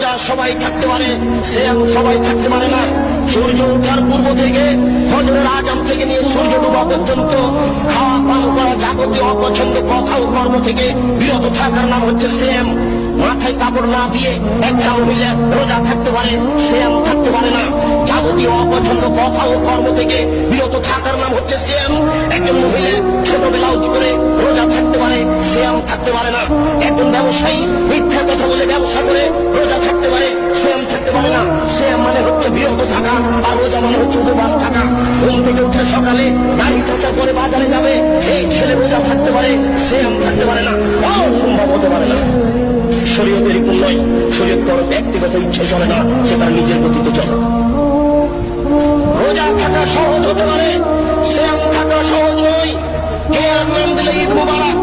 রোজা সবাই থাকতে পারে, সিয়াম সবাই থাকতে পারে না। সূর্য ওঠার পূর্ব থেকে ফজরের আজান থেকে নিয়ে সূর্য ডোবা পর্যন্ত খাওয়া পান করা যাবতীয় অপছন্দ কথা ও কর্ম থেকে বিরত থাকার নাম হচ্ছে সিয়াম। মাথায় কাপড় না দিয়ে একটা মহিলা রোজা থাকতে পারে, সিয়াম থাকতে পারে না। যাবতীয় অপছন্দ কথা ও কর্ম থেকে বিরত থাকার নাম হচ্ছে সিয়াম। একজন মহিলা ছোট ব্লাউজ করে রোজা থাকতে পারে, সিয়াম থাকতে পারে না। একজন ব্যবসায়ী মিথ্যা কথা বলে ব্যবসা করে রোজা থাকতে পারে, সিয়াম থাকতে পারে না। সিয়াম মানে হচ্ছে বিরত থাকা, আর রোজা মানে হচ্ছে উপবাস থাকা। ঘুম থেকে উঠে সকালে দাড়ি চাচা করে বাজারে যাবে, এই ছেলে রোজা থাকতে পারে, সিয়াম থাকতে পারে না। সম্ভব হতে পারে না। শরীয়তের হুকুম নয়, শরীয়ত তোর ব্যক্তিগত ইচ্ছে চলে না, সে তার নিজের গতিতে চলে। রোজা থাকা সহজ হতে পারে, সিয়াম থাকা সহজ নয়। কে আর নাম দিলে ঈদ মুবারক,